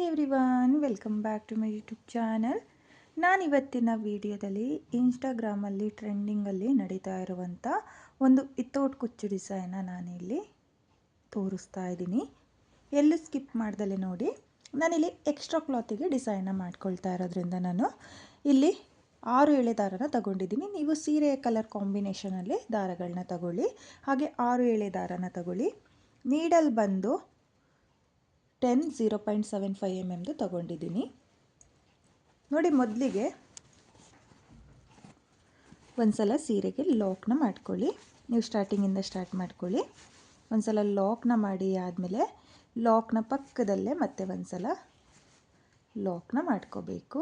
Everyone, welcome back to my YouTube channel. ನಾನಿವತ್ತಿನ ವಿಡಿಯೋದಲ್ಲಿ ಇನ್ಸ್ಟಾಗ್ರಾಮಲ್ಲಿ ಟ್ರೆಂಡಿಂಗಲ್ಲಿ ನಡೀತಾ ಇರುವಂಥ ಒಂದು ಇತ್ತೋಟ್ ಕುಚ್ಚು ಡಿಸೈನ ನಾನಿಲ್ಲಿ ತೋರಿಸ್ತಾ ಇದ್ದೀನಿ. ಎಲ್ಲೂ ಸ್ಕಿಪ್ ಮಾಡ್ದಲೇ ನೋಡಿ. ನಾನಿಲ್ಲಿ ಎಕ್ಸ್ಟ್ರಾ ಕ್ಲಾತಿಗೆ ಡಿಸೈನ ಮಾಡ್ಕೊಳ್ತಾ ಇರೋದ್ರಿಂದ ನಾನು ಇಲ್ಲಿ 6 ಎಳೆ ದಾರನ ತಗೊಂಡಿದ್ದೀನಿ. ನೀವು ಸೀರೆಯ ಕಲರ್ ಕಾಂಬಿನೇಷನಲ್ಲಿ ದಾರಗಳನ್ನ ತಗೊಳ್ಳಿ. ಹಾಗೆ 6 ಎಳೆ ದಾರನ ತಗೊಳ್ಳಿ. ನೀಡಲ್ ಬಂದು 0.75 mm ತಗೊಂಡಿದ್ದೀನಿ ನೋಡಿ. ಮೊದಲಿಗೆ ಒಂದ್ಸಲ ಸೀರೆಗೆ ಲಾಕ್ನ ಮಾಡ್ಕೊಳ್ಳಿ. ನೀವು ಸ್ಟಾರ್ಟಿಂಗಿಂದ ಸ್ಟಾರ್ಟ್ ಮಾಡ್ಕೊಳ್ಳಿ. ಒಂದ್ಸಲ ಲಾಕ್ನ ಮಾಡಿ ಆದಮೇಲೆ ಲಾಕ್ನ ಪಕ್ಕದಲ್ಲೇ ಮತ್ತೆ ಒಂದ್ಸಲ ಲಾಕ್ನ ಮಾಡ್ಕೋಬೇಕು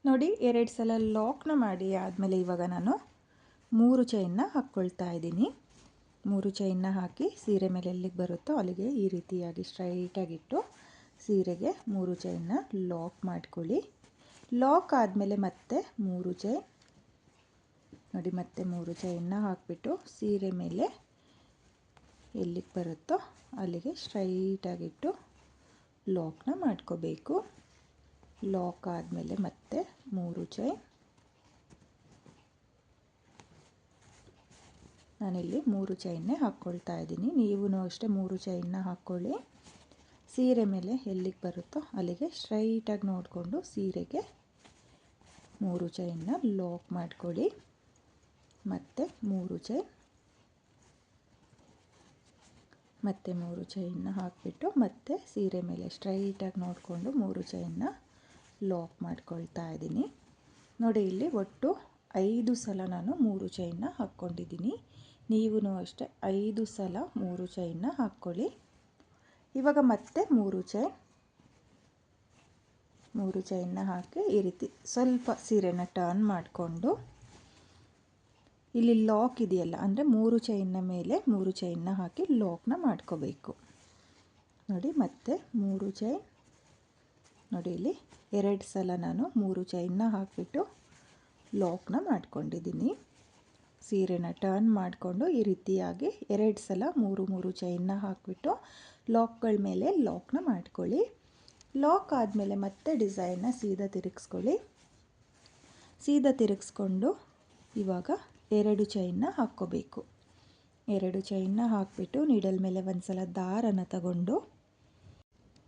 ನೋಡಿ. 2 ಸಲ ಲಾಕ್ನ ಮಾಡಿ ಆದಮೇಲೆ ಇವಾಗ ನಾನು 3 ಚೈನ್ನ ಹಾಕ್ಕೊಳ್ತಾ ಇದ್ದೀನಿ. 3 ಚೈನ್ನ ಹಾಕಿ ಸೀರೆ ಮೇಲೆ ಎಲ್ಲಿಗೆ ಬರುತ್ತೋ ಅಲ್ಲಿಗೆ ಈ ರೀತಿಯಾಗಿ ಸ್ಟ್ರೈಟಾಗಿಟ್ಟು ಸೀರೆಗೆ 3 ಚೈನ್ನ ಲಾಕ್ ಮಾಡ್ಕೊಳ್ಳಿ. ಲಾಕ್ ಆದಮೇಲೆ ಮತ್ತೆ 3 ಚೈನ್ ನೋಡಿ, ಮತ್ತೆ 3 ಚೈನ್ನ ಹಾಕಿಬಿಟ್ಟು ಸೀರೆ ಮೇಲೆ ಎಲ್ಲಿಗೆ ಬರುತ್ತೋ ಅಲ್ಲಿಗೆ ಸ್ಟ್ರೈಟಾಗಿಟ್ಟು ಲಾಕ್ನ ಮಾಡ್ಕೋಬೇಕು. ಲಾಕ್ ಆದಮೇಲೆ ಮತ್ತೆ 3 ಚೈನ್. ನಾನಿಲ್ಲಿ 3 ಚೈನ್ನೇ ಹಾಕ್ಕೊಳ್ತಾ ಇದ್ದೀನಿ. ನೀವು ಅಷ್ಟೇ 3 ಚೈನ್ನ ಹಾಕ್ಕೊಳ್ಳಿ. ಸೀರೆ ಮೇಲೆ ಎಲ್ಲಿಗೆ ಬರುತ್ತೋ ಅಲ್ಲಿಗೆ ಸ್ಟ್ರೈಟಾಗಿ ನೋಡಿಕೊಂಡು ಸೀರೆಗೆ 3 ಚೈನ್ನ ಲಾಕ್ ಮಾಡ್ಕೊಳ್ಳಿ. ಮತ್ತೆ 3 ಚೈನ್, ಮತ್ತೆ 3 ಚೈನ್ನ ಹಾಕಿಬಿಟ್ಟು ಮತ್ತೆ ಸೀರೆ ಮೇಲೆ ಸ್ಟ್ರೈಟಾಗಿ ನೋಡಿಕೊಂಡು 3 ಚೈನ್ನ ಲಾಕ್ ಮಾಡ್ಕೊಳ್ತಾ ಇದ್ದೀನಿ ನೋಡಿ. ಇಲ್ಲಿ ಒಟ್ಟು 5 ಸಲ ನಾನು 3 ಚೈನ್ನ ಹಾಕ್ಕೊಂಡಿದ್ದೀನಿ. ನೀವು ಅಷ್ಟೇ 5 ಸಲ 3 ಚೈನ್ನ ಹಾಕ್ಕೊಳ್ಳಿ. ಇವಾಗ ಮತ್ತೆ 3 ಚೈನ್ನ ಹಾಕಿ ಈ ರೀತಿ ಸ್ವಲ್ಪ ಸೀರೆನ ಟರ್ನ್ ಮಾಡಿಕೊಂಡು ಇಲ್ಲಿ ಲಾಕ್ ಇದೆಯಲ್ಲ, ಅಂದರೆ 3 ಚೈನ್ನ ಮೇಲೆ 3 ಚೈನ್ನ ಹಾಕಿ ಲಾಕ್ನ ಮಾಡ್ಕೋಬೇಕು ನೋಡಿ. ಮತ್ತೆ 3 ಚೈನ್ ನೋಡಿ. ಇಲ್ಲಿ 2 ಸಲ ನಾನು 3 ಚೈನ್ನ ಹಾಕಿಬಿಟ್ಟು ಲಾಕ್ನ ಮಾಡ್ಕೊಂಡಿದ್ದೀನಿ. ಸೀರೆನ ಟರ್ನ್ ಮಾಡಿಕೊಂಡು ಈ ರೀತಿಯಾಗಿ 2 ಸಲ 3 ಚೈನ್ನ ಹಾಕಿಬಿಟ್ಟು ಲಾಕ್ಗಳ ಮೇಲೆ ಲಾಕ್ನ ಮಾಡ್ಕೊಳ್ಳಿ. ಲಾಕ್ ಆದಮೇಲೆ ಮತ್ತೆ ಡಿಸೈನ್ನ ಸೀದಾ ತಿರುಗಿಸ್ಕೊಳ್ಳಿ. ಸೀದಾ ತಿರುಗಿಸ್ಕೊಂಡು ಇವಾಗ 2 ಚೈನ್ನ ಹಾಕ್ಕೋಬೇಕು. 2 ಚೈನ್ನ ಹಾಕಿಬಿಟ್ಟು ನೀಡಲ್ ಮೇಲೆ ಒಂದು ಸಲ ದಾರನ ತಗೊಂಡು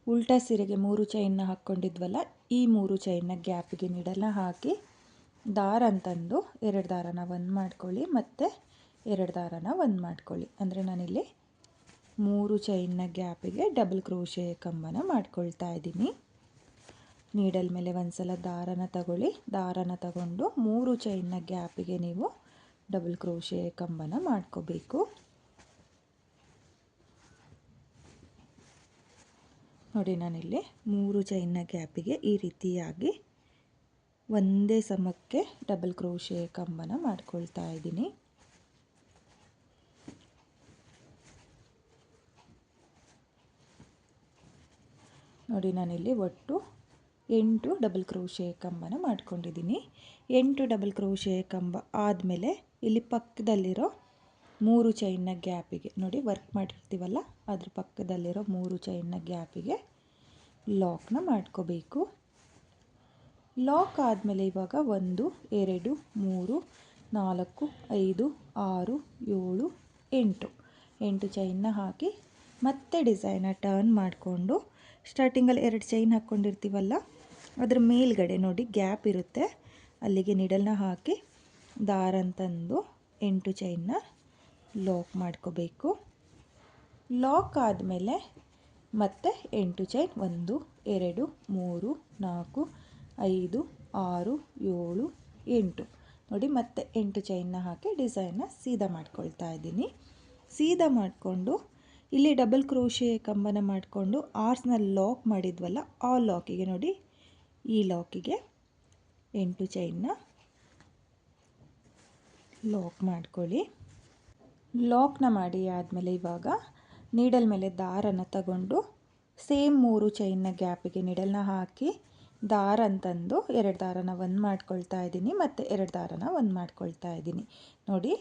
ಉಲ್ಟಾ ಸೀರೆಗೆ 3 ಚೈನ್ನ ಹಾಕ್ಕೊಂಡಿದ್ವಲ್ಲ, ಈ 3 ಚೈನ್ನ ಗ್ಯಾಪಿಗೆ ನೀಡಲ್ನ ಹಾಕಿ ದಾರ ಅಂತಂದು 2 ದಾರನ ಒಂದು ಮಾಡ್ಕೊಳ್ಳಿ. ಮತ್ತು 2 ದಾರನ ಒಂದು ಮಾಡ್ಕೊಳ್ಳಿ. ಅಂದರೆ ನಾನಿಲ್ಲಿ 3 ಚೈನ್ನ ಗ್ಯಾಪಿಗೆ ಡಬಲ್ ಕ್ರೋಶೆ ಕಂಬನ ಮಾಡ್ಕೊಳ್ತಾ ಇದ್ದೀನಿ. ನೀಡಲ್ ಮೇಲೆ ಒಂದು ಸಲ ದಾರನ ತಗೊಳ್ಳಿ. ದಾರನ ತಗೊಂಡು 3 ಚೈನ್ನ ಗ್ಯಾಪಿಗೆ ನೀವು ಡಬಲ್ ಕ್ರೋಶೆ ಕಂಬನ ಮಾಡ್ಕೋಬೇಕು ನೋಡಿ. ನಾನಿಲ್ಲಿ 3 ಚೈನ್ನ ಗ್ಯಾಪಿಗೆ ಈ ರೀತಿಯಾಗಿ ಒಂದೇ ಸಮಕ್ಕೆ ಡಬಲ್ ಕ್ರೋಶೆ ಕಂಬನ ಮಾಡ್ಕೊಳ್ತಾ ಇದ್ದೀನಿ ನೋಡಿ. ನಾನಿಲ್ಲಿ ಒಟ್ಟು 8 ಡಬಲ್ ಕ್ರೋಶೆ ಕಂಬನ ಮಾಡ್ಕೊಂಡಿದ್ದೀನಿ. 8 ಡಬಲ್ ಕ್ರೋಶೆ ಕಂಬ ಆದಮೇಲೆ ಇಲ್ಲಿ ಪಕ್ಕದಲ್ಲಿರೋ 3 ಚೈನ್ನ ಗ್ಯಾಪಿಗೆ ನೋಡಿ, ವರ್ಕ್ ಮಾಡಿರ್ತೀವಲ್ಲ ಅದ್ರ ಪಕ್ಕದಲ್ಲಿರೋ 3 ಚೈನ್ನ ಗ್ಯಾಪಿಗೆ ಲಾಕ್ನ ಮಾಡ್ಕೋಬೇಕು. ಲಾಕ್ ಆದಮೇಲೆ ಇವಾಗ 1 2 3 4 5 6 7 8 ಚೈನ್ನ ಹಾಕಿ ಮತ್ತೆ ಡಿಸೈನ ಟರ್ನ್ ಮಾಡಿಕೊಂಡು ಸ್ಟಾರ್ಟಿಂಗಲ್ಲಿ 2 ಚೈನ್ ಹಾಕ್ಕೊಂಡಿರ್ತೀವಲ್ಲ ಅದ್ರ ಮೇಲ್ಗಡೆ ನೋಡಿ ಗ್ಯಾಪ್ ಇರುತ್ತೆ, ಅಲ್ಲಿಗೆ ನಿಡಲ್ನ ಹಾಕಿ ದಾರ ಅಂತಂದು 8 ಚೈನ್ನ ಲಾಕ್ ಮಾಡ್ಕೋಬೇಕು. ಲಾಕ್ ಆದಮೇಲೆ ಮತ್ತೆ 8 ಚೈನ್ 1 2 3 4 5 6 7 8 ನೋಡಿ. ಮತ್ತೆ 8 ಚೈನ್ನ ಹಾಕಿ ಡಿಸೈನ್ನ ಸೀದಾ ಮಾಡ್ಕೊಳ್ತಾ ಇದ್ದೀನಿ. ಸೀದಾ ಮಾಡಿಕೊಂಡು ಇಲ್ಲಿ ಡಬಲ್ ಕ್ರೋಶೆ ಕಂಬನ ಮಾಡಿಕೊಂಡು ಆರ್ಸ್ನ ಲಾಕ್ ಮಾಡಿದ್ವಲ್ಲ ಆ ಲಾಕಿಗೆ ನೋಡಿ, ಈ ಲಾಕಿಗೆ 8 ಚೈನ್ನ ಲಾಕ್ ಮಾಡ್ಕೊಳ್ಳಿ. ಲಾಕ್ನ ಮಾಡಿ ಆದಮೇಲೆ ಇವಾಗ ನೀಡಲ್ ಮೇಲೆ ದಾರನ ತಗೊಂಡು ಸೇಮ್ 3 ಚೈನ್ನ ಗ್ಯಾಪಿಗೆ ನೀಡಲ್ನ ಹಾಕಿ ದಾರ ಅಂತಂದು 2 ದಾರನ ಒಂದು ಮಾಡ್ಕೊಳ್ತಾ ಇದ್ದೀನಿ. ಮತ್ತು 2 ದಾರನ ಒಂದು ಮಾಡ್ಕೊಳ್ತಾ ಇದ್ದೀನಿ ನೋಡಿ.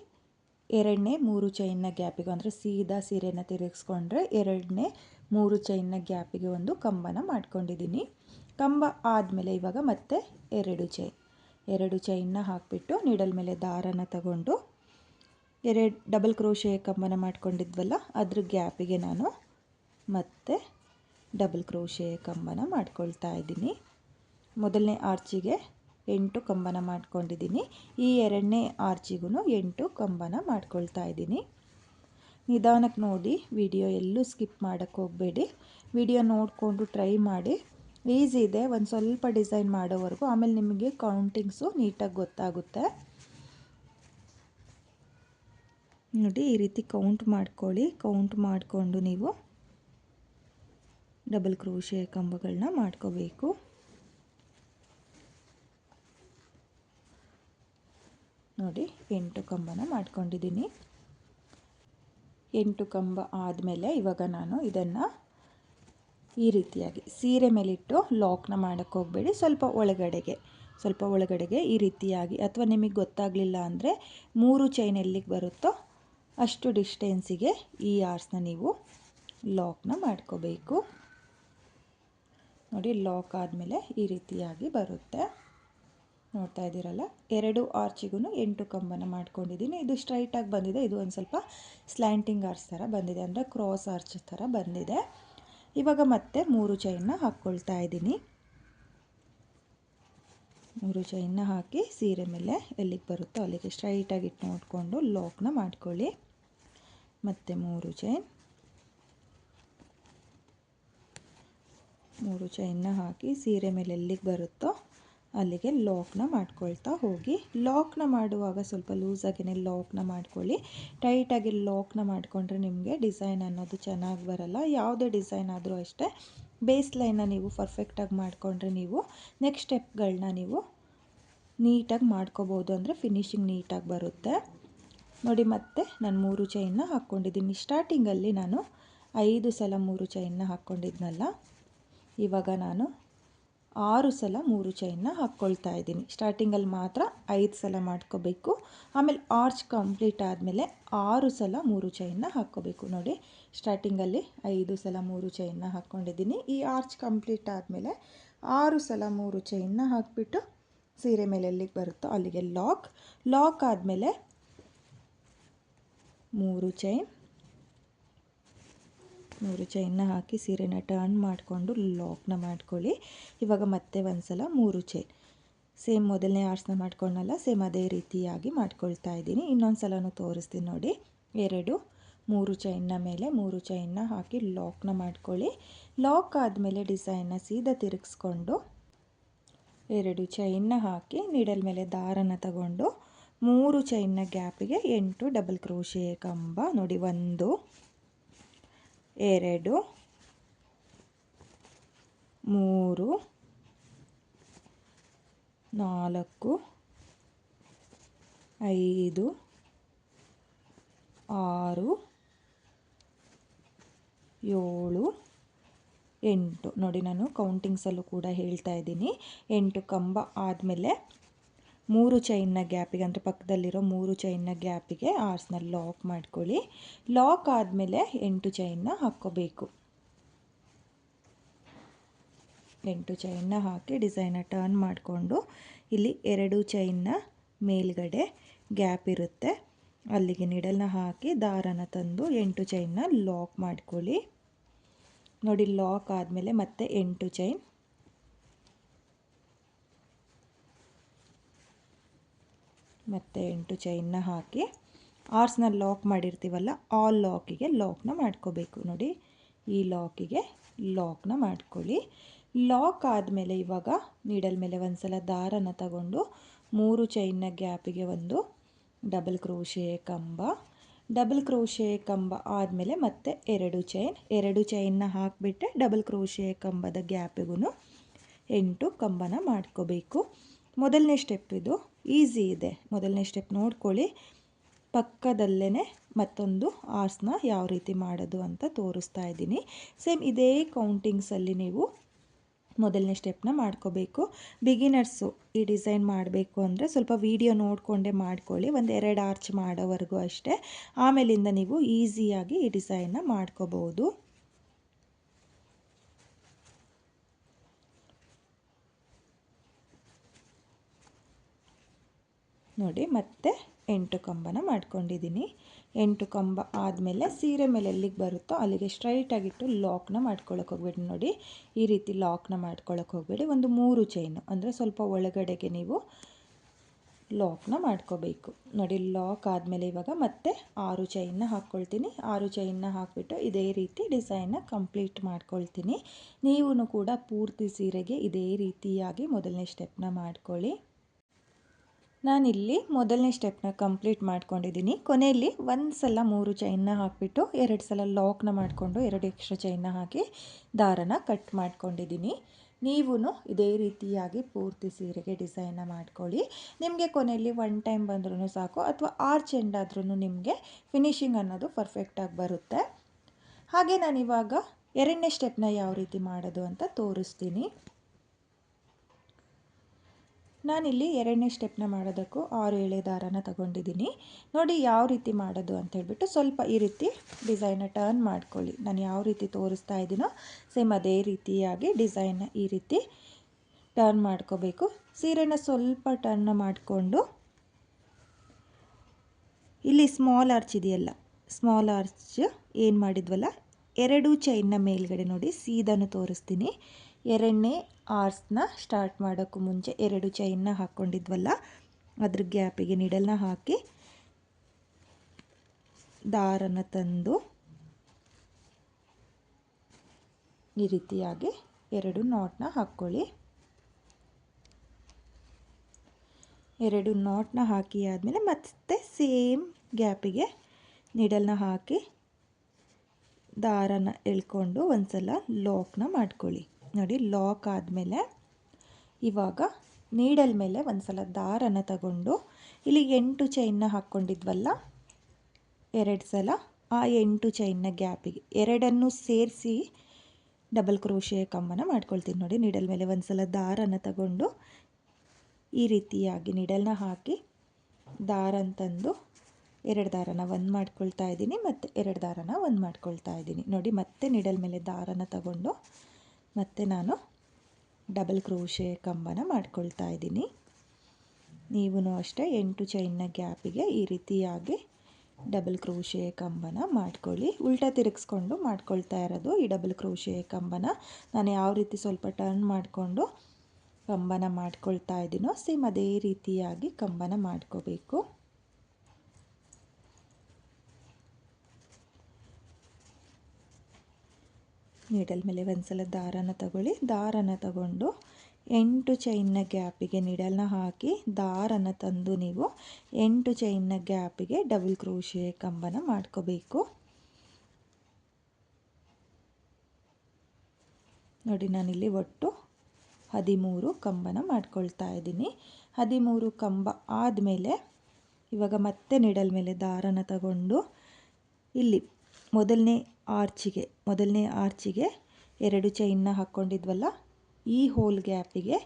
2ನೇ 3 ಚೈನ್ನ ಗ್ಯಾಪಿಗೆ ಅಂದರೆ ಸೀದಾ ಸೀರೆನ ತಿರುಗಿಸ್ಕೊಂಡ್ರೆ 2ನೇ 3 ಚೈನ್ನ ಗ್ಯಾಪಿಗೆ ಒಂದು ಕಂಬನ ಮಾಡ್ಕೊಂಡಿದ್ದೀನಿ. ಕಂಬ ಆದಮೇಲೆ ಇವಾಗ ಮತ್ತೆ 2 ಚೈನ್ನ ಹಾಕಿಬಿಟ್ಟು ನೀಡಲ್ ಮೇಲೆ ದಾರನ ತಗೊಂಡು ಡಬಲ್ ಕ್ರೋಶೆ ಕಂಬನ ಮಾಡ್ಕೊಂಡಿದ್ವಲ್ಲ ಅದ್ರ ಗ್ಯಾಪಿಗೆ ನಾನು ಮತ್ತೆ ಡಬಲ್ ಕ್ರೋಶೆ ಕಂಬನ ಮಾಡ್ಕೊಳ್ತಾ ಇದ್ದೀನಿ. ಮೊದಲನೇ ಆರ್ಚಿಗೆ 8 ಕಂಬನ ಮಾಡ್ಕೊಂಡಿದ್ದೀನಿ. ಈ ಎರಡನೇ ಆರ್ಚಿಗೂ 8 ಕಂಬನ ಮಾಡ್ಕೊಳ್ತಾ ಇದ್ದೀನಿ. ನಿಧಾನಕ್ಕೆ ನೋಡಿ, ವಿಡಿಯೋ ಎಲ್ಲೂ ಸ್ಕಿಪ್ ಮಾಡೋಕ್ಕೆ ಹೋಗಬೇಡಿ. ವಿಡಿಯೋ ನೋಡಿಕೊಂಡು ಟ್ರೈ ಮಾಡಿ. ಈಸಿ ಇದೆ, ಒಂದು ಸ್ವಲ್ಪ ಡಿಸೈನ್ ಮಾಡೋವರೆಗೂ. ಆಮೇಲೆ ನಿಮಗೆ ಕೌಂಟಿಂಗ್ಸು ನೀಟಾಗಿ ಗೊತ್ತಾಗುತ್ತೆ. ನೋಡಿ, ಈ ರೀತಿ ಕೌಂಟ್ ಮಾಡ್ಕೊಳ್ಳಿ. ಕೌಂಟ್ ಮಾಡಿಕೊಂಡು ನೀವು ಡಬಲ್ ಕ್ರೋಶೆ ಕಂಬಗಳನ್ನ ಮಾಡ್ಕೋಬೇಕು. ನೋಡಿ, 8 ಕಂಬನ ಮಾಡ್ಕೊಂಡಿದ್ದೀನಿ. 8 ಕಂಬ ಆದಮೇಲೆ ಇವಾಗ ನಾನು ಇದನ್ನು ಈ ರೀತಿಯಾಗಿ ಸೀರೆ ಮೇಲಿಟ್ಟು ಲಾಕ್ನ ಮಾಡೋಕ್ಕೆ ಹೋಗಬೇಡಿ. ಸ್ವಲ್ಪ ಒಳಗಡೆಗೆ ಈ ರೀತಿಯಾಗಿ, ಅಥವಾ ನಿಮಗೆ ಗೊತ್ತಾಗಲಿಲ್ಲ ಅಂದರೆ 3 ಚೈನ್ ಎಲ್ಲಿಗೆ ಬರುತ್ತೋ ಅಷ್ಟು ಡಿಸ್ಟೆನ್ಸಿಗೆ ಈ ಆರ್ಸ್ನ ನೀವು ಲಾಕ್ನ ಮಾಡ್ಕೋಬೇಕು. ನೋಡಿ, ಲಾಕ್ ಆದಮೇಲೆ ಈ ರೀತಿಯಾಗಿ ಬರುತ್ತೆ. ನೋಡ್ತಾ ಇದ್ದೀರಲ್ಲ, 2 ಆರ್ಚಿಗೂ 8 ಕಂಬನ ಮಾಡ್ಕೊಂಡಿದ್ದೀನಿ. ಇದು ಸ್ಟ್ರೈಟಾಗಿ ಬಂದಿದೆ. ಇದು ಒಂದು ಸ್ವಲ್ಪ ಸ್ಲ್ಯಾಂಟಿಂಗ್ ಆರ್ಚ್ ಥರ ಬಂದಿದೆ, ಅಂದರೆ ಕ್ರಾಸ್ ಆರ್ಚ್ ಥರ ಬಂದಿದೆ. ಇವಾಗ ಮತ್ತೆ 3 ಚೈನ್ನ ಹಾಕ್ಕೊಳ್ತಾ ಇದ್ದೀನಿ. 3 ಚೈನ್ನ ಹಾಕಿ ಸೀರೆ ಮೇಲೆ ಎಲ್ಲಿಗೆ ಬರುತ್ತೋ ಅಲ್ಲಿಗೆ ಸ್ಟ್ರೈಟಾಗಿ ಇಟ್ಟು ನೋಡಿಕೊಂಡು ಲಾಕ್ನ ಮಾಡ್ಕೊಳ್ಳಿ. ಮತ್ತು 3 ಚೈನ್ನ ಹಾಕಿ ಸೀರೆ ಮೇಲೆ ಎಲ್ಲಿಗೆ ಬರುತ್ತೋ ಅಲ್ಲಿಗೆ ಲಾಕ್ನ ಮಾಡ್ಕೊಳ್ತಾ ಹೋಗಿ. ಲಾಕ್ನ ಮಾಡುವಾಗ ಸ್ವಲ್ಪ ಲೂಸಾಗಿಯೇ ಲಾಕ್ನ ಮಾಡ್ಕೊಳ್ಳಿ. ಟೈಟಾಗಿ ಲಾಕ್ನ ಮಾಡಿಕೊಂಡ್ರೆ ನಿಮಗೆ ಡಿಸೈನ್ ಅನ್ನೋದು ಚೆನ್ನಾಗಿ ಬರಲ್ಲ. ಯಾವುದೇ ಡಿಸೈನ್ ಆದರೂ ಅಷ್ಟೇ, ಬೇಸ್ ಲೈನ್ನ ನೀವು ಪರ್ಫೆಕ್ಟಾಗಿ ಮಾಡಿಕೊಂಡ್ರೆ ನೀವು ನೆಕ್ಸ್ಟ್ ಸ್ಟೆಪ್ಗಳನ್ನ ನೀವು ನೀಟಾಗಿ ಮಾಡ್ಕೋಬೋದು, ಅಂದರೆ ಫಿನಿಶಿಂಗ್ ನೀಟಾಗಿ ಬರುತ್ತೆ. ನೋಡಿ, ಮತ್ತೆ ನಾನು 3 ಚೈನ್ನ ಹಾಕ್ಕೊಂಡಿದ್ದೀನಿ. ಸ್ಟಾರ್ಟಿಂಗಲ್ಲಿ ನಾನು 5 ಸಲ 3 ಚೈನ್ನ ಹಾಕ್ಕೊಂಡಿದ್ನಲ್ಲ, ಇವಾಗ ನಾನು 6 ಸಲ 3 ಚೈನ್ನ ಹಾಕ್ಕೊಳ್ತಾ ಇದ್ದೀನಿ. ಸ್ಟಾರ್ಟಿಂಗಲ್ಲಿ ಮಾತ್ರ 5 ಸಲ ಮಾಡ್ಕೋಬೇಕು. ಆಮೇಲೆ ಆರ್ಚ್ ಕಂಪ್ಲೀಟ್ ಆದಮೇಲೆ 6 ಸಲ 3 ಚೈನ್ನ ಹಾಕ್ಕೋಬೇಕು. ನೋಡಿ, ಸ್ಟಾರ್ಟಿಂಗಲ್ಲಿ 5 ಸಲ 3 ಚೈನ್ನ ಹಾಕ್ಕೊಂಡಿದ್ದೀನಿ. ಈ ಆರ್ಚ್ ಕಂಪ್ಲೀಟ್ ಆದಮೇಲೆ 6 ಸಲ 3 ಚೈನ್ನ ಹಾಕಿಬಿಟ್ಟು ಸೀರೆ ಮೇಲೆ ಎಲ್ಲಿಗೆ ಬರುತ್ತೋ ಅಲ್ಲಿಗೆ ಲಾಕ್ ಆದಮೇಲೆ 3 ಚೈನ್ನ ಹಾಕಿ ಸೀರೆನ ಟರ್ನ್ ಮಾಡಿಕೊಂಡು ಲಾಕ್ನ ಮಾಡ್ಕೊಳ್ಳಿ. ಇವಾಗ ಮತ್ತೆ ಒಂದು ಸಲ 3 ಚೈನ್, ಸೇಮ್ ಮೊದಲನೇ ಆರ್ಚ್ನ ಮಾಡ್ಕೊಂಡಲ್ಲ, ಸೇಮ್ ಅದೇ ರೀತಿಯಾಗಿ ಮಾಡ್ಕೊಳ್ತಾ ಇದ್ದೀನಿ. ಇನ್ನೊಂದು ಸಲನೂ ತೋರಿಸ್ತೀನಿ ನೋಡಿ. 3 ಚೈನ್ನ ಮೇಲೆ 3 ಚೈನ್ನ ಹಾಕಿ ಲಾಕ್ನ ಮಾಡ್ಕೊಳ್ಳಿ. ಲಾಕ್ ಆದಮೇಲೆ ಡಿಸೈನ್ನ ಸೀದಾ ತಿರುಗಿಸ್ಕೊಂಡು 2 ಚೈನ್ನ ಹಾಕಿ ನೀಡಲ್ ಮೇಲೆ ದಾರನ ತಗೊಂಡು 3 ಚೈನ್ನ ಗ್ಯಾಪಿಗೆ 8 ಡಬಲ್ ಕ್ರೋಶೆ ಕಂಬ. ನೋಡಿ, 1 2 3 4 5 6 7 8. ನೋಡಿ, ನಾನು ಕೌಂಟಿಂಗ್ಸಲ್ಲೂ ಕೂಡ ಹೇಳ್ತಾ ಇದ್ದೀನಿ. 8 ಕಂಬ ಆದಮೇಲೆ 3 ಚೈನ್ನ ಗ್ಯಾಪಿಗೆ, ಅಂದರೆ ಪಕ್ಕದಲ್ಲಿರೋ 3 ಚೈನ್ನ ಗ್ಯಾಪಿಗೆ ಆರ್ಸ್ನ ಲಾಕ್ ಮಾಡ್ಕೊಳ್ಳಿ. ಲಾಕ್ ಆದಮೇಲೆ 8 ಚೈನ್ನ ಹಾಕ್ಕೋಬೇಕು. 8 ಚೈನ್ನ ಹಾಕಿ ಡಿಸೈನ ಟರ್ನ್ ಮಾಡಿಕೊಂಡು ಇಲ್ಲಿ 2 ಚೈನ್ನ ಮೇಲ್ಗಡೆ ಗ್ಯಾಪ್ ಇರುತ್ತೆ, ಅಲ್ಲಿಗೆ ನೀಡಲ್ನ ಹಾಕಿ ದಾರನ ತಂದು 8 ಚೈನ್ನ ಲಾಕ್ ಮಾಡ್ಕೊಳ್ಳಿ. ನೋಡಿ, ಲಾಕ್ ಆದಮೇಲೆ ಮತ್ತೆ 8 ಚೈನ್, ಮತ್ತು 8 ಚೈನ್ನ ಹಾಕಿ ಆರ್ಸ್ನ ಲಾಕ್ ಮಾಡಿರ್ತೀವಲ್ಲ ಆ ಲಾಕಿಗೆ ಲಾಕ್ನ ಮಾಡ್ಕೋಬೇಕು. ನೋಡಿ, ಈ ಲಾಕಿಗೆ ಲಾಕ್ನ ಮಾಡ್ಕೊಳ್ಳಿ. ಲಾಕ್ ಆದಮೇಲೆ ಇವಾಗ ನೀಡಲ್ ಮೇಲೆ ಒಂದು ಸಲ ದಾರನ ತಗೊಂಡು 3 ಚೈನ್ನ ಗ್ಯಾಪಿಗೆ ಒಂದು ಡಬಲ್ ಕ್ರೋಶೆ ಕಂಬ ಆದಮೇಲೆ ಮತ್ತೆ 2 ಚೈನ್ನ ಹಾಕಿಬಿಟ್ಟೆ ಡಬಲ್ ಕ್ರೋಶೆ ಕಂಬದ ಗ್ಯಾಪಿಗೂ 8 ಕಂಬನ ಮಾಡ್ಕೋಬೇಕು. ಮೊದಲನೇ ಸ್ಟೆಪ್ ಇದು, ಈಸಿ ಇದೆ. ಮೊದಲನೇ ಸ್ಟೆಪ್ ನೋಡ್ಕೊಳ್ಳಿ. ಪಕ್ಕದಲ್ಲೇ ಮತ್ತೊಂದು ಆರ್ಸ್ನ ಯಾವ ರೀತಿ ಮಾಡೋದು ಅಂತ ತೋರಿಸ್ತಾ ಇದ್ದೀನಿ. ಸೇಮ್ ಇದೇ ಕೌಂಟಿಂಗ್ಸಲ್ಲಿ ನೀವು ಮೊದಲನೇ ಸ್ಟೆಪ್ನ ಮಾಡ್ಕೋಬೇಕು. ಬಿಗಿನರ್ಸು ಈ ಡಿಸೈನ್ ಮಾಡಬೇಕು ಅಂದರೆ ಸ್ವಲ್ಪ ವಿಡಿಯೋ ನೋಡಿಕೊಂಡೇ ಮಾಡ್ಕೊಳ್ಳಿ, ಒಂದು 2 ಆರ್ಚ್ ಮಾಡೋವರೆಗೂ ಅಷ್ಟೇ. ಆಮೇಲಿಂದ ನೀವು ಈಸಿಯಾಗಿ ಈ ಡಿಸೈನ್ನ ಮಾಡ್ಕೋಬೋದು. ನೋಡಿ ಮತ್ತೆ 8 ಕಂಬನ ಮಾಡ್ಕೊಂಡಿದ್ದೀನಿ. 8 ಕಂಬ ಆದಮೇಲೆ ಸೀರೆ ಮೇಲೆ ಎಲ್ಲಿಗೆ ಬರುತ್ತೋ ಅಲ್ಲಿಗೆ ಸ್ಟ್ರೈಟಾಗಿಟ್ಟು ಲಾಕ್ನ ಮಾಡ್ಕೊಳ್ಳೋಕೆ ಹೋಗಬೇಡಿ. ನೋಡಿ ಈ ರೀತಿ ಲಾಕ್ನ ಮಾಡ್ಕೊಳ್ಳೋಕೆ ಹೋಗಬೇಡಿ. ಒಂದು 3 ಚೈನು ಅಂದರೆ ಸ್ವಲ್ಪ ಒಳಗಡೆಗೆ ನೀವು ಲಾಕ್ನ ಮಾಡ್ಕೋಬೇಕು. ನೋಡಿ ಲಾಕ್ ಆದಮೇಲೆ ಇವಾಗ ಮತ್ತೆ 6 ಚೈನ್ನ ಹಾಕ್ಕೊಳ್ತೀನಿ. 6 ಚೈನ್ನ ಹಾಕಿಬಿಟ್ಟು ಇದೇ ರೀತಿ ಡಿಸೈನ್ನ ಕಂಪ್ಲೀಟ್ ಮಾಡ್ಕೊಳ್ತೀನಿ. ನೀವು ಕೂಡ ಪೂರ್ತಿ ಸೀರೆಗೆ ಇದೇ ರೀತಿಯಾಗಿ ಮೊದಲನೇ ಸ್ಟೆಪ್ನ ಮಾಡ್ಕೊಳ್ಳಿ. ನಾನಿಲ್ಲಿ ಮೊದಲನೇ ಸ್ಟೆಪ್ನ ಕಂಪ್ಲೀಟ್ ಮಾಡ್ಕೊಂಡಿದ್ದೀನಿ. ಕೊನೆಯಲ್ಲಿ ಒಂದು ಸಲ 3 ಚೈನ್ನ ಹಾಕಿಬಿಟ್ಟು 2 ಸಲ ಲಾಕ್ನ ಮಾಡಿಕೊಂಡು 2 ಎಕ್ಸ್ಟ್ರಾ ಚೈನ್ನ ಹಾಕಿ ದಾರನ ಕಟ್ ಮಾಡ್ಕೊಂಡಿದ್ದೀನಿ. ನೀವು ಇದೇ ರೀತಿಯಾಗಿ ಪೂರ್ತಿ ಸೀರೆಗೆ ಡಿಸೈನ್ನ ಮಾಡ್ಕೊಳ್ಳಿ. ನಿಮಗೆ ಕೊನೆಯಲ್ಲಿ 1 ಟೈಮ್ ಬಂದ್ರೂ ಸಾಕು ಅಥವಾ ಆರ್ಚ್ ಎಂಡ್ ಆದ್ರೂ ನಿಮಗೆ ಫಿನಿಶಿಂಗ್ ಅನ್ನೋದು ಪರ್ಫೆಕ್ಟಾಗಿ ಬರುತ್ತೆ. ಹಾಗೆ ನಾನಿವಾಗ 2ನೇ ಸ್ಟೆಪ್ನ ಯಾವ ರೀತಿ ಮಾಡೋದು ಅಂತ ತೋರಿಸ್ತೀನಿ. ನಾನಿಲ್ಲಿ 2ನೇ ಸ್ಟೆಪ್ನ ಮಾಡೋದಕ್ಕೂ 6 ಎಳೆ ದಾರನ ತಗೊಂಡಿದ್ದೀನಿ. ನೋಡಿ ಯಾವ ರೀತಿ ಮಾಡೋದು ಅಂತ ಹೇಳ್ಬಿಟ್ಟು ಸ್ವಲ್ಪ ಈ ರೀತಿ ಡಿಸೈನ್ನ ಟರ್ನ್ ಮಾಡ್ಕೊಳ್ಳಿ. ನಾನು ಯಾವ ರೀತಿ ತೋರಿಸ್ತಾ ಇದ್ದೀನೋ ಸೇಮ್ ಅದೇ ರೀತಿಯಾಗಿ ಡಿಸೈನ್ನ ಈ ರೀತಿ ಟರ್ನ್ ಮಾಡ್ಕೋಬೇಕು. ಸೀರೆನ ಸ್ವಲ್ಪ ಟರ್ನ್ ಮಾಡಿಕೊಂಡು ಇಲ್ಲಿ ಸ್ಮಾಲ್ ಆರ್ಚ್ ಇದೆಯಲ್ಲ, ಸ್ಮಾಲ್ ಆರ್ಚ್ ಏನು ಮಾಡಿದ್ವಲ್ಲ 2 ಚೈನ್ನ ಮೇಲ್ಗಡೆ ನೋಡಿ ಸೀದಾನು ತೋರಿಸ್ತೀನಿ. 2ನೇ ಆರ್ಚ್ನ ಸ್ಟಾರ್ಟ್ ಮಾಡೋಕ್ಕೂ ಮುಂಚೆ 2 ಚೈನ್ನ ಹಾಕ್ಕೊಂಡಿದ್ವಲ್ಲ ಅದ್ರ ಗ್ಯಾಪಿಗೆ ನೀಡಲ್ನ ಹಾಕಿ ದಾರನ ತಂದು ಈ ರೀತಿಯಾಗಿ 2 ನಾಟ್ನ ಹಾಕ್ಕೊಳ್ಳಿ. 2 ನಾಟ್ನ ಹಾಕಿ ಆದಮೇಲೆ ಮತ್ತೆ ಸೇಮ್ ಗ್ಯಾಪಿಗೆ ನೀಡಲ್ನ ಹಾಕಿ ದಾರನ ಎಳ್ಕೊಂಡು ಒಂದು ಸಲ ಲಾಕ್ನ ಮಾಡ್ಕೊಳ್ಳಿ. ನೋಡಿ ಲಾಕ್ ಆದಮೇಲೆ ಇವಾಗ ನೀಡಲ್ ಮೇಲೆ ಒಂದು ಸಲ ದಾರನ ತಗೊಂಡು ಇಲ್ಲಿ 8 ಚೈನ್ನ ಹಾಕ್ಕೊಂಡಿದ್ವಲ್ಲ 2 ಸಲ ಆ 8 ಚೈನ್ನ ಗ್ಯಾಪಿಗೆ 2 ಸೇರಿಸಿ ಡಬಲ್ ಕ್ರೋಶೆ ಕಂಬನ ಮಾಡ್ಕೊಳ್ತೀನಿ. ನೋಡಿ ನೀಡಲ್ ಮೇಲೆ ಒಂದು ಸಲ ದಾರನ ತಗೊಂಡು ಈ ರೀತಿಯಾಗಿ ನೀಡಲ್ನ ಹಾಕಿ ದಾರನ ತಂದು 2 ದಾರನ ಒಂದು ಮಾಡ್ಕೊಳ್ತಾ ಇದ್ದೀನಿ ಮತ್ತು 2 ದಾರನ ಒಂದು ಮಾಡ್ಕೊಳ್ತಾ ಇದ್ದೀನಿ. ನೋಡಿ ಮತ್ತೆ ನೀಡಲ್ ಮೇಲೆ ದಾರನ ತಗೊಂಡು ಮತ್ತೆ ನಾನು ಡಬಲ್ ಕ್ರೋಶೆ ಕಂಬನ ಮಾಡ್ಕೊಳ್ತಾ ಇದ್ದೀನಿ. ನೀವು ಅಷ್ಟೇ 8 ಚೈನ್ನ ಗ್ಯಾಪಿಗೆ ಈ ರೀತಿಯಾಗಿ ಡಬಲ್ ಕ್ರೋಶೆ ಕಂಬನ ಮಾಡ್ಕೊಳ್ಳಿ. ಉಲ್ಟಾ ತಿರುಗಿಸ್ಕೊಂಡು ಮಾಡ್ಕೊಳ್ತಾ ಇರೋದು ಈ ಡಬಲ್ ಕ್ರೋಶೆ ಕಂಬನ. ನಾನು ಯಾವ ರೀತಿ ಸ್ವಲ್ಪ ಟರ್ನ್ ಮಾಡಿಕೊಂಡು ಕಂಬನ ಮಾಡ್ಕೊಳ್ತಾ ಇದ್ದೀನೋ ಸೇಮ್ ಅದೇ ರೀತಿಯಾಗಿ ಕಂಬನ ಮಾಡ್ಕೋಬೇಕು. ನೀಡಲ್ ಮೇಲೆ ಒಂದು ಸಲ ದಾರನ ತಗೊಳ್ಳಿ. ದಾರನ ತಗೊಂಡು 8 ಚೈನ್ನ ಗ್ಯಾಪಿಗೆ ನೀಡಲ್ನ ಹಾಕಿ ದಾರನ ತಂದು ನೀವು 8 ಚೈನ್ನ ಗ್ಯಾಪಿಗೆ ಡಬಲ್ ಕ್ರೋಶೆ ಕಂಬನ ಮಾಡ್ಕೋಬೇಕು. ನೋಡಿ ನಾನಿಲ್ಲಿ ಒಟ್ಟು 13 ಕಂಬನ ಮಾಡ್ಕೊಳ್ತಾ ಇದ್ದೀನಿ. 13 ಕಂಬ ಆದಮೇಲೆ ಇವಾಗ ಮತ್ತೆ ನೀಡಲ್ ಮೇಲೆ ದಾರನ ತಗೊಂಡು ಇಲ್ಲಿ ಮೊದಲನೇ ಆರ್ಚಿಗೆ 2 ಚೈನ್ನ ಹಾಕ್ಕೊಂಡಿದ್ವಲ್ಲ ಈ ಹೋಲ್ ಗ್ಯಾಪಿಗೆ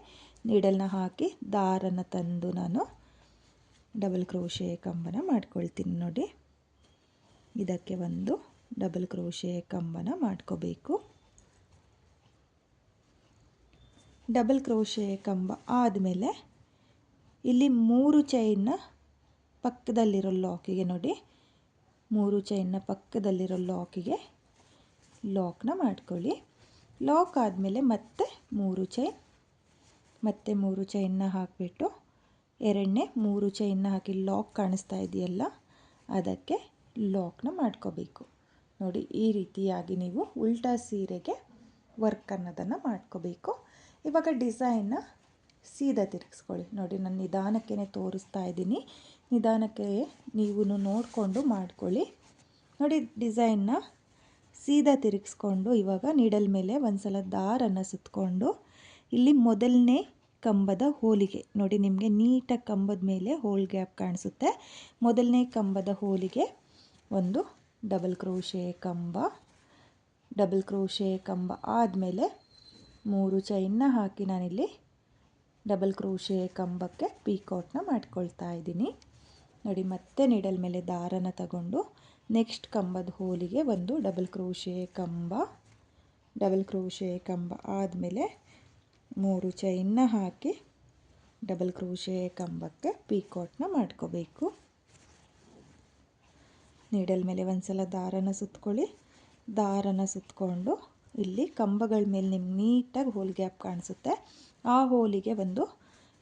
ನೀಡಲ್ನ ಹಾಕಿ ದಾರನ ತಂದು ನಾನು ಡಬಲ್ ಕ್ರೋಶೆ ಕಂಬನ ಮಾಡ್ಕೊಳ್ತೀನಿ. ನೋಡಿ ಇದಕ್ಕೆ ಒಂದು ಡಬಲ್ ಕ್ರೋಶೆ ಕಂಬನ ಮಾಡ್ಕೋಬೇಕು. ಡಬಲ್ ಕ್ರೋಶೆ ಕಂಬ ಆದಮೇಲೆ ಇಲ್ಲಿ 3 ಚೈನ್ನ ಪಕ್ಕದಲ್ಲಿರೋ ಲಾಕಿಗೆ ನೋಡಿ 3 ಚೈನ್ನ ಪಕ್ಕದಲ್ಲಿರೋ ಲಾಕಿಗೆ ಲಾಕ್ನ ಮಾಡ್ಕೊಳ್ಳಿ. ಲಾಕ್ ಆದಮೇಲೆ ಮತ್ತೆ 3 ಚೈನ್ ಮತ್ತೆ 3 ಚೈನ್ನ ಹಾಕಿಬಿಟ್ಟು 2ನೇ 3 ಚೈನ್ನ ಹಾಕಿ ಲಾಕ್ ಕಾಣಿಸ್ತಾ ಇದೆಯಲ್ಲ ಅದಕ್ಕೆ ಲಾಕ್ನ ಮಾಡ್ಕೋಬೇಕು. ನೋಡಿ ಈ ರೀತಿಯಾಗಿ ನೀವು ಉಲ್ಟಾ ಸೀರೆಗೆ ವರ್ಕ್ ಅನ್ನೋದನ್ನು ಮಾಡ್ಕೋಬೇಕು. ಇವಾಗ ಡಿಸೈನ್ನ ಸೀದಾ ತಿರುಗಿಸ್ಕೊಳ್ಳಿ. ನೋಡಿ ನಾನು ನಿಧಾನಕ್ಕೆ ತೋರಿಸ್ತಾ ಇದ್ದೀನಿ, ನಿಧಾನಕ್ಕೆ ನೀವು ನೋಡಿಕೊಂಡು ಮಾಡ್ಕೊಳ್ಳಿ. ನೋಡಿ ಡಿಸೈನ್ನ ಸೀದಾ ತಿರುಗಿಸ್ಕೊಂಡು ಇವಾಗ ನೀಡಲ್ ಮೇಲೆ ಒಂದು ಸಲ ದಾರನ ಸುತ್ತಕೊಂಡು ಇಲ್ಲಿ ಮೊದಲನೇ ಕಂಬದ ಹೋಲಿಗೆ ನೋಡಿ ನಿಮಗೆ ನೀಟಾಗಿ ಕಂಬದ ಮೇಲೆ ಹೋಲ್ ಗ್ಯಾಪ್ ಕಾಣಿಸುತ್ತೆ. ಮೊದಲನೇ ಕಂಬದ ಹೋಲಿಗೆ ಒಂದು ಡಬಲ್ ಕ್ರೋಶೆ ಕಂಬ ಆದಮೇಲೆ 3 ಚೈನ್ನ ಹಾಕಿ ನಾನಿಲ್ಲಿ ಡಬಲ್ ಕ್ರೋಶೆ ಕಂಬಕ್ಕೆ ಪೀಕಾಟ್ನ ಮಾಡ್ಕೊಳ್ತಾ ಇದ್ದೀನಿ. ನೋಡಿ ಮತ್ತೆ ನೀಡಲ್ ಮೇಲೆ ದಾರನ ತಗೊಂಡು ನೆಕ್ಸ್ಟ್ ಕಂಬದ ಹೋಲಿಗೆ ಒಂದು ಡಬಲ್ ಕ್ರೋಶೆ ಕಂಬ ಆದಮೇಲೆ 3 ಚೈನ್ನ ಹಾಕಿ ಡಬಲ್ ಕ್ರೋಶೆ ಕಂಬಕ್ಕೆ ಪೀಕಾಟ್ನ ಮಾಡ್ಕೋಬೇಕು. ನೀಡಲ್ ಮೇಲೆ ಒಂದು ಸಲ ದಾರನ ಸುತ್ಕೊಳ್ಳಿ. ದಾರನ ಸುತ್ತಕೊಂಡು ಇಲ್ಲಿ ಕಂಬಗಳ ಮೇಲೆ ನಿಮ್ಗೆ ನೀಟಾಗಿ ಹೋಲ್ ಗ್ಯಾಪ್ ಕಾಣಿಸುತ್ತೆ. ಆ ಹೋಲಿಗೆ ಒಂದು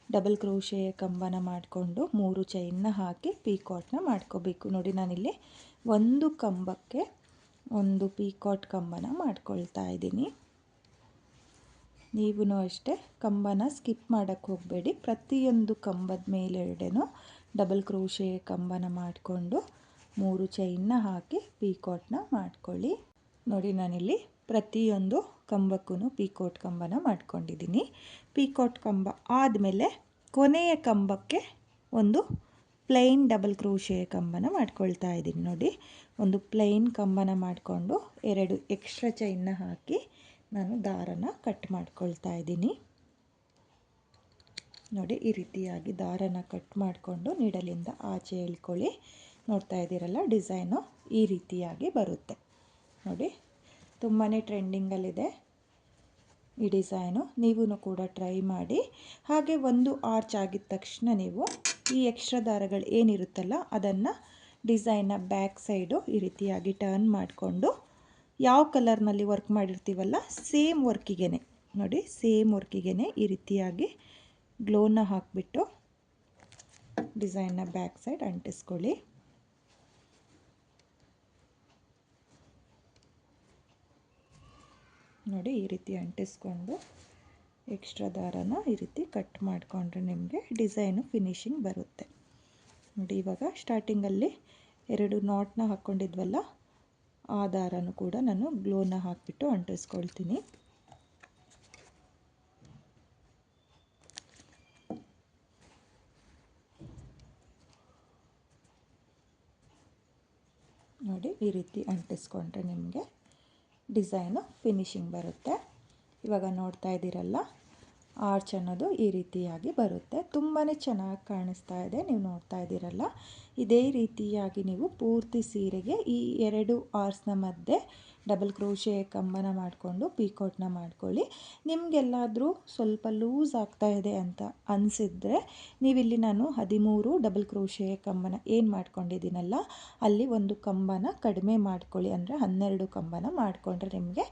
ಡಬಲ್ ಕ್ರೋಶೆ ಕಂಬನ ಮಾಡಿಕೊಂಡು 3 ಚೈನ್ನ ಹಾಕಿ ಪೀಕಾಟ್ನ ಮಾಡ್ಕೋಬೇಕು. ನೋಡಿ ನಾನಿಲ್ಲಿ ಒಂದು ಕಂಬಕ್ಕೆ ಒಂದು ಪೀಕಾಟ್ ಕಂಬನ ಮಾಡ್ಕೊಳ್ತಾ ಇದ್ದೀನಿ. ನೀವು ಅಷ್ಟೇ ಕಂಬನ ಸ್ಕಿಪ್ ಮಾಡೋಕ್ಕೆ ಹೋಗಬೇಡಿ. ಪ್ರತಿಯೊಂದು ಕಂಬದ ಮೇಲೆರಡೇನೂ ಡಬಲ್ ಕ್ರೋಶೆ ಕಂಬನ ಮಾಡಿಕೊಂಡು 3 ಚೈನ್ನ ಹಾಕಿ ಪೀಕಾಟ್ನ ಮಾಡ್ಕೊಳ್ಳಿ. ನೋಡಿ ನಾನಿಲ್ಲಿ ಪ್ರತಿಯೊಂದು ಕಂಬಕ್ಕೂ ಪೀಕಾಟ್ ಕಂಬನ ಮಾಡ್ಕೊಂಡಿದ್ದೀನಿ. ಪೀಕಾಟ್ ಕಂಬ ಆದಮೇಲೆ ಕೊನೆಯ ಕಂಬಕ್ಕೆ ಒಂದು ಪ್ಲೈನ್ ಡಬಲ್ ಕ್ರೋಶೆ ಕಂಬನ ಮಾಡ್ಕೊಳ್ತಾ ಇದ್ದೀನಿ. ನೋಡಿ ಒಂದು ಪ್ಲೈನ್ ಕಂಬನ ಮಾಡಿಕೊಂಡು 2 ಎಕ್ಸ್ಟ್ರಾ ಚೈನ್ನ ಹಾಕಿ ನಾನು ದಾರನ ಕಟ್ ಮಾಡ್ಕೊಳ್ತಾ ಇದ್ದೀನಿ. ನೋಡಿ ಈ ರೀತಿಯಾಗಿ ದಾರನ ಕಟ್ ಮಾಡಿಕೊಂಡು ನೀಡಲಿಂದ ಆಚೆ ಎಳ್ಕೊಳ್ಳಿ. ನೋಡ್ತಾ ಇದ್ದೀರಲ್ಲ ಡಿಸೈನು ಈ ರೀತಿಯಾಗಿ ಬರುತ್ತೆ. ನೋಡಿ ತುಂಬಾ ಟ್ರೆಂಡಿಂಗಲ್ಲಿದೆ ಈ ಡಿಸೈನು. ನೀವೂ ಕೂಡ ಟ್ರೈ ಮಾಡಿ. ಹಾಗೆ ಒಂದು ಆರ್ಚ್ ಆಗಿದ ತಕ್ಷಣ ನೀವು ಈ ಎಕ್ಸ್ಟ್ರಾ ದಾರಗಳು ಏನಿರುತ್ತಲ್ಲ ಅದನ್ನು ಡಿಸೈನ್ನ ಬ್ಯಾಕ್ ಸೈಡು ಈ ರೀತಿಯಾಗಿ ಟರ್ನ್ ಮಾಡಿಕೊಂಡು ಯಾವ ಕಲರ್ನಲ್ಲಿ ವರ್ಕ್ ಮಾಡಿರ್ತೀವಲ್ಲ ಸೇಮ್ ವರ್ಕಿಗೆ ನೋಡಿ ಸೇಮ್ ವರ್ಕಿಗೆ ಈ ರೀತಿಯಾಗಿ ಗ್ಲೋನ ಹಾಕಿಬಿಟ್ಟು ಡಿಸೈನ್ನ ಬ್ಯಾಕ್ ಸೈಡ್ ಅಂಟಿಸ್ಕೊಳ್ಳಿ. ನೋಡಿ ಈ ರೀತಿ ಅಂಟಿಸ್ಕೊಂಡು ಎಕ್ಸ್ಟ್ರಾ ದಾರನ ಈ ರೀತಿ ಕಟ್ ಮಾಡಿಕೊಂಡ್ರೆ ನಿಮಗೆ ಡಿಸೈನು ಫಿನಿಶಿಂಗ್ ಬರುತ್ತೆ. ನೋಡಿ ಇವಾಗ ಸ್ಟಾರ್ಟಿಂಗಲ್ಲಿ 2 ನಾಟ್ನ ಹಾಕ್ಕೊಂಡಿದ್ವಲ್ಲ ಆ ದಾರನೂ ಕೂಡ ನಾನು ಗ್ಲೋನ ಹಾಕಿಬಿಟ್ಟು ಅಂಟಿಸ್ಕೊಳ್ತೀನಿ. ನೋಡಿ ಈ ರೀತಿ ಅಂಟಿಸ್ಕೊಂಡ್ರೆ ನಿಮಗೆ ಡಿಸೈನು ಫಿನಿಶಿಂಗ್ ಬರುತ್ತೆ. ಇವಾಗ ನೋಡ್ತಾ ಇದ್ದೀರಲ್ಲ ಆರ್ಚ್ ಅನ್ನೋದು ಈ ರೀತಿಯಾಗಿ ಬರುತ್ತೆ. ತುಂಬಾ ಚೆನ್ನಾಗಿ ಕಾಣಿಸ್ತಾ ಇದೆ. ನೀವು ನೋಡ್ತಾ ಇದ್ದೀರಲ್ಲ ಇದೇ ರೀತಿಯಾಗಿ ನೀವು ಪೂರ್ತಿ ಸೀರೆಗೆ ಈ 2 ಆರ್ಚ್ನ ಮಧ್ಯೆ ಡಬಲ್ ಕ್ರೋಶೆ ಕಂಬನ ಮಾಡಿಕೊಂಡು ಪೀಕಾಟ್ನ ಮಾಡ್ಕೊಳ್ಳಿ. ನಿಮಗೆಲ್ಲಾದರೂ ಸ್ವಲ್ಪ ಲೂಸ್ ಆಗ್ತಾ ಇದೆ ಅಂತ ಅನಿಸಿದ್ರೆ ನೀವಿಲ್ಲಿ ನಾನು 13 ಡಬಲ್ ಕ್ರೋಶೆ ಕಂಬನ ಏನು ಮಾಡ್ಕೊಂಡಿದ್ದೀನಲ್ಲ ಅಲ್ಲಿ ಒಂದು ಕಂಬನ ಕಡಿಮೆ ಮಾಡ್ಕೊಳ್ಳಿ. ಅಂದರೆ 12 ಕಂಬನ ಮಾಡಿಕೊಂಡ್ರೆ ನಿಮಗೆ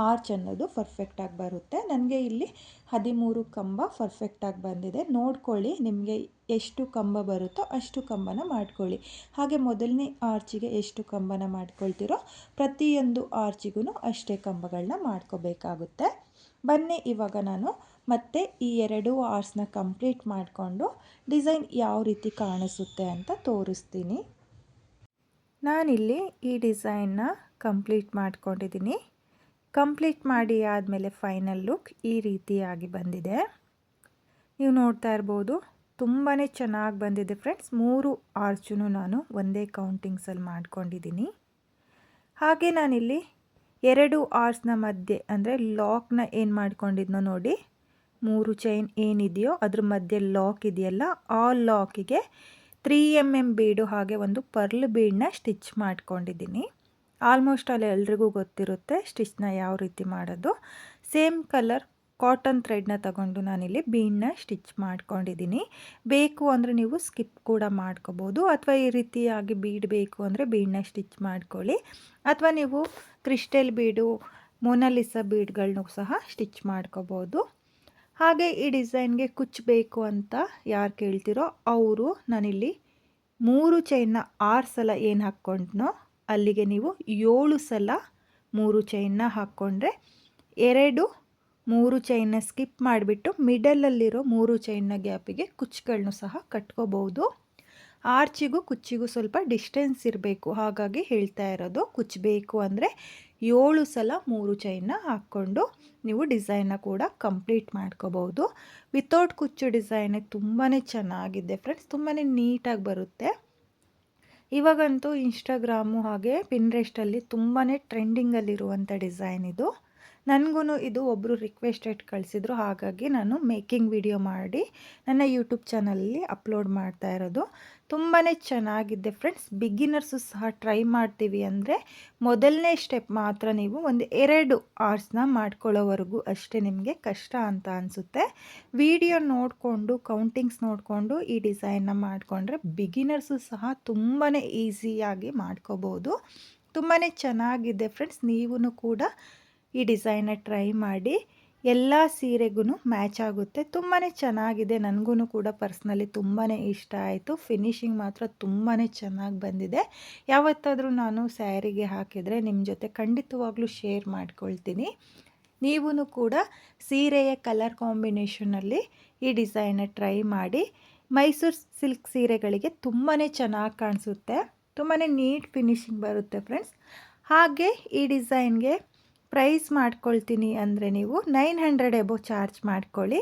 ಆರ್ಚ್ ಅನ್ನೋದು ಪರ್ಫೆಕ್ಟಾಗಿ ಬರುತ್ತೆ. ನನಗೆ ಇಲ್ಲಿ 13 ಕಂಬ ಪರ್ಫೆಕ್ಟಾಗಿ ಬಂದಿದೆ. ನೋಡ್ಕೊಳ್ಳಿ ನಿಮಗೆ ಎಷ್ಟು ಕಂಬ ಬರುತ್ತೋ ಅಷ್ಟು ಕಂಬನ ಮಾಡ್ಕೊಳ್ಳಿ. ಹಾಗೆ ಮೊದಲನೇ ಆರ್ಚಿಗೆ ಎಷ್ಟು ಕಂಬನ ಮಾಡ್ಕೊಳ್ತೀರೋ ಪ್ರತಿಯೊಂದು ಆರ್ಚಿಗೂ ಅಷ್ಟೇ ಕಂಬಗಳನ್ನ ಮಾಡ್ಕೋಬೇಕಾಗುತ್ತೆ. ಬನ್ನಿ ಇವಾಗ ನಾನು ಮತ್ತೆ ಈ 2 ಆರ್ಚ್ನ ಕಂಪ್ಲೀಟ್ ಮಾಡಿಕೊಂಡು ಡಿಸೈನ್ ಯಾವ ರೀತಿ ಕಾಣಿಸುತ್ತೆ ಅಂತ ತೋರಿಸ್ತೀನಿ. ನಾನಿಲ್ಲಿ ಈ ಡಿಸೈನ್ನ ಕಂಪ್ಲೀಟ್ ಮಾಡ್ಕೊಂಡಿದ್ದೀನಿ. ಕಂಪ್ಲೀಟ್ ಮಾಡಿ ಆದಮೇಲೆ ಫೈನಲ್ ಲುಕ್ ಈ ರೀತಿಯಾಗಿ ಬಂದಿದೆ. ನೀವು ನೋಡ್ತಾ ಇರ್ಬೋದು ತುಂಬಾ ಚೆನ್ನಾಗಿ ಬಂದಿದೆ ಫ್ರೆಂಡ್ಸ್. 3 ಆರ್ಚೂ ನಾನು ಒಂದೇ ಕೌಂಟಿಂಗ್ಸಲ್ಲಿ ಮಾಡ್ಕೊಂಡಿದ್ದೀನಿ. ಹಾಗೆ ನಾನಿಲ್ಲಿ 2 ಆರ್ಚ್ನ ಮಧ್ಯೆ ಅಂದರೆ ಲಾಕ್ನ ಏನು ಮಾಡ್ಕೊಂಡಿದ್ನೋ ನೋಡಿ 3 ಚೈನ್ ಏನಿದೆಯೋ ಅದ್ರ ಮಧ್ಯೆ ಲಾಕ್ ಇದೆಯಲ್ಲ ಆ ಲಾಕಿಗೆ 3 mm ಬೀಡು ಹಾಗೆ ಒಂದು ಪರ್ಲ್ ಬೀಡನ್ನ ಸ್ಟಿಚ್ ಮಾಡ್ಕೊಂಡಿದ್ದೀನಿ. ಆಲ್ಮೋಸ್ಟ್ ಅಲ್ಲಿ ಎಲ್ರಿಗೂ ಗೊತ್ತಿರುತ್ತೆ ಸ್ಟಿಚ್ನ ಯಾವ ರೀತಿ ಮಾಡೋದು. ಸೇಮ್ ಕಲರ್ ಕಾಟನ್ ಥ್ರೆಡ್ನ ತಗೊಂಡು ನಾನಿಲ್ಲಿ ಬೀಡನ್ನ ಸ್ಟಿಚ್ ಮಾಡ್ಕೊಂಡಿದ್ದೀನಿ. ಬೇಕು ಅಂದರೆ ನೀವು ಸ್ಕಿಪ್ ಕೂಡ ಮಾಡ್ಕೋಬೋದು, ಅಥವಾ ಈ ರೀತಿಯಾಗಿ ಬೀಡ್ ಬೇಕು ಅಂದರೆ ಬೀಡನ್ನ ಸ್ಟಿಚ್ ಮಾಡ್ಕೊಳ್ಳಿ, ಅಥವಾ ನೀವು ಕ್ರಿಸ್ಟಲ್ ಬೀಡು ಮೊನಾಲಿಸಾ ಬೀಡ್ಗಳನ್ನೂ ಸಹ ಸ್ಟಿಚ್ ಮಾಡ್ಕೋಬೋದು. ಹಾಗೆ ಈ ಡಿಸೈನ್ಗೆ ಕುಚ್ಚಬೇಕು ಅಂತ ಯಾರು ಕೇಳ್ತಿರೋ ಅವರು ನಾನಿಲ್ಲಿ 3 ಚೈನ್ನ 6 ಸಲ ಏನು ಹಾಕ್ಕೊಂಡ್ನೋ ಅಲ್ಲಿಗೆ ನೀವು 7 ಸಲ 3 ಚೈನ್ನ ಹಾಕ್ಕೊಂಡ್ರೆ 3 ಚೈನ್ನ ಸ್ಕಿಪ್ ಮಾಡಿಬಿಟ್ಟು ಮಿಡಲಲ್ಲಿರೋ 3 ಚೈನ್ನ ಗ್ಯಾಪಿಗೆ ಕುಚ್ಚುಗಳನ್ನೂ ಸಹ ಕಟ್ಕೋಬೋದು. ಆರ್ಚಿಗೂ ಕುಚ್ಚಿಗೂ ಸ್ವಲ್ಪ ಡಿಸ್ಟೆನ್ಸ್ ಇರಬೇಕು, ಹಾಗಾಗಿ ಹೇಳ್ತಾ ಇರೋದು. ಕುಚ್ಚಬೇಕು ಅಂದರೆ 7 ಸಲ 3 ಚೈನ್ನ ಹಾಕ್ಕೊಂಡು ನೀವು ಡಿಸೈನ್ನ ಕೂಡ ಕಂಪ್ಲೀಟ್ ಮಾಡ್ಕೋಬೋದು. ವಿತೌಟ್ ಕುಚ್ಚು ಡಿಸೈನ್ ತುಂಬಾ ಚೆನ್ನಾಗಿದೆ ಫ್ರೆಂಡ್ಸ್, ತುಂಬಾ ನೀಟಾಗಿ ಬರುತ್ತೆ. ಇವಾಗಂತೂ ಇನ್ಸ್ಟಾಗ್ರಾಮು ಹಾಗೆ ಪಿನ್ರೆಸ್ಟಲ್ಲಿ ತುಂಬಾ ಟ್ರೆಂಡಿಂಗಲ್ಲಿರುವಂಥ ಡಿಸೈನ್ ಇದು. ನನಗೂ ಇದು ಒಬ್ಬರು ರಿಕ್ವೆಸ್ಟೆಡ್ ಕಳಿಸಿದ್ರು, ಹಾಗಾಗಿ ನಾನು ಮೇಕಿಂಗ್ ವಿಡಿಯೋ ಮಾಡಿ ನನ್ನ ಯೂಟ್ಯೂಬ್ ಚಾನಲಲ್ಲಿ ಅಪ್ಲೋಡ್ ಮಾಡ್ತಾ ಇರೋದು. ತುಂಬಾ ಚೆನ್ನಾಗಿದೆ ಫ್ರೆಂಡ್ಸ್. ಬಿಗಿನರ್ಸು ಸಹ ಟ್ರೈ ಮಾಡ್ತೀವಿ ಅಂದರೆ ಮೊದಲನೇ ಸ್ಟೆಪ್ ಮಾತ್ರ ನೀವು ಒಂದು 2 ಅವರ್ಸ್ನ ಮಾಡ್ಕೊಳ್ಳೋವರೆಗೂ ಅಷ್ಟೇ ನಿಮಗೆ ಕಷ್ಟ ಅಂತ ಅನಿಸುತ್ತೆ. ವಿಡಿಯೋ ನೋಡಿಕೊಂಡು ಕೌಂಟಿಂಗ್ಸ್ ನೋಡಿಕೊಂಡು ಈ ಡಿಸೈನ್ನ ಮಾಡಿಕೊಂಡ್ರೆ ಬಿಗಿನರ್ಸು ಸಹ ತುಂಬಾ ಈಸಿಯಾಗಿ ಮಾಡ್ಕೋಬೋದು. ತುಂಬಾ ಚೆನ್ನಾಗಿದೆ ಫ್ರೆಂಡ್ಸ್. ನೀವು ಕೂಡ ಈ ಡಿಸೈನ್ನ ಟ್ರೈ ಮಾಡಿ. ಎಲ್ಲ ಸೀರೆಗೂ ಮ್ಯಾಚ್ ಆಗುತ್ತೆ. ತುಂಬಾ ಚೆನ್ನಾಗಿದೆ. ನನಗೂ ಕೂಡ ಪರ್ಸ್ನಲಿ ತುಂಬಾ ಇಷ್ಟ ಆಯಿತು. ಫಿನಿಶಿಂಗ್ ಮಾತ್ರ ತುಂಬಾ ಚೆನ್ನಾಗಿ ಬಂದಿದೆ. ಯಾವತ್ತಾದರೂ ನಾನು ಸ್ಯಾರಿಗೆ ಹಾಕಿದರೆ ನಿಮ್ಮ ಜೊತೆ ಖಂಡಿತವಾಗ್ಲೂ ಶೇರ್ ಮಾಡ್ಕೊಳ್ತೀನಿ. ನೀವೂ ಕೂಡ ಸೀರೆಯ ಕಲರ್ ಕಾಂಬಿನೇಷನಲ್ಲಿ ಈ ಡಿಸೈನ್ನ ಟ್ರೈ ಮಾಡಿ. ಮೈಸೂರು ಸಿಲ್ಕ್ ಸೀರೆಗಳಿಗೆ ತುಂಬಾ ಚೆನ್ನಾಗಿ ಕಾಣಿಸುತ್ತೆ. ತುಂಬಾ ನೀಟ್ ಫಿನಿಶಿಂಗ್ ಬರುತ್ತೆ ಫ್ರೆಂಡ್ಸ್. ಹಾಗೆ ಈ ಡಿಸೈನ್ಗೆ ಪ್ರೈಸ್ ಮಾಡ್ಕೊಳ್ತೀನಿ ಅಂದರೆ ನೀವು 900 ಎಬೋ ಚಾರ್ಜ್ ಮಾಡ್ಕೊಳ್ಳಿ.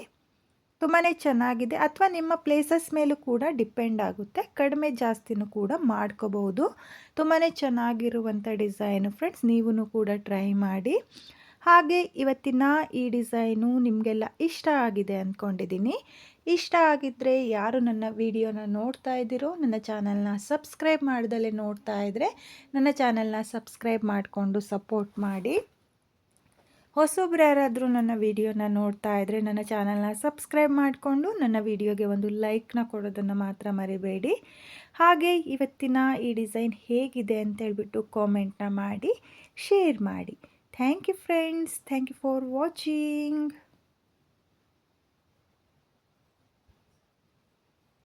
ತುಂಬಾ ಚೆನ್ನಾಗಿದೆ. ಅಥವಾ ನಿಮ್ಮ ಪ್ಲೇಸಸ್ ಮೇಲೂ ಕೂಡ ಡಿಪೆಂಡ್ ಆಗುತ್ತೆ, ಕಡಿಮೆ ಜಾಸ್ತಿನೂ ಕೂಡ ಮಾಡ್ಕೋಬಹುದು. ತುಂಬಾ ಚೆನ್ನಾಗಿರುವಂಥ ಡಿಸೈನು ಫ್ರೆಂಡ್ಸ್. ನೀವೂ ಕೂಡ ಟ್ರೈ ಮಾಡಿ. ಹಾಗೆ ಇವತ್ತಿನ ಈ ಡಿಸೈನು ನಿಮಗೆಲ್ಲ ಇಷ್ಟ ಆಗಿದೆ ಅಂದ್ಕೊಂಡಿದ್ದೀನಿ. ಇಷ್ಟ ಆಗಿದ್ದರೆ ಯಾರು ನನ್ನ ವಿಡಿಯೋನ ನೋಡ್ತಾ ಇದ್ದೀರೋ ನನ್ನ ಚಾನಲ್ನ ಸಬ್ಸ್ಕ್ರೈಬ್ ಮಾಡ್ದಲೇ ನೋಡ್ತಾ ಇದ್ದರೆ ನನ್ನ ಚಾನಲ್ನ ಸಬ್ಸ್ಕ್ರೈಬ್ ಮಾಡಿಕೊಂಡು ಸಪೋರ್ಟ್ ಮಾಡಿ. ಹೊಸೊಬ್ರು ಯಾರಾದರೂ ನನ್ನ ವಿಡಿಯೋನ ನೋಡ್ತಾ ಇದ್ದರೆ ನನ್ನ ಚಾನಲ್ನ ಸಬ್ಸ್ಕ್ರೈಬ್ ಮಾಡಿಕೊಂಡು ನನ್ನ ವಿಡಿಯೋಗೆ ಒಂದು ಲೈಕ್ನ ಕೊಡೋದನ್ನು ಮಾತ್ರ ಮರಿಬೇಡಿ. ಹಾಗೆ ಇವತ್ತಿನ ಈ ಡಿಸೈನ್ ಹೇಗಿದೆ ಅಂತೇಳ್ಬಿಟ್ಟು ಕಾಮೆಂಟ್ನ ಮಾಡಿ ಶೇರ್ ಮಾಡಿ. Thank you friends. Thank you for watching.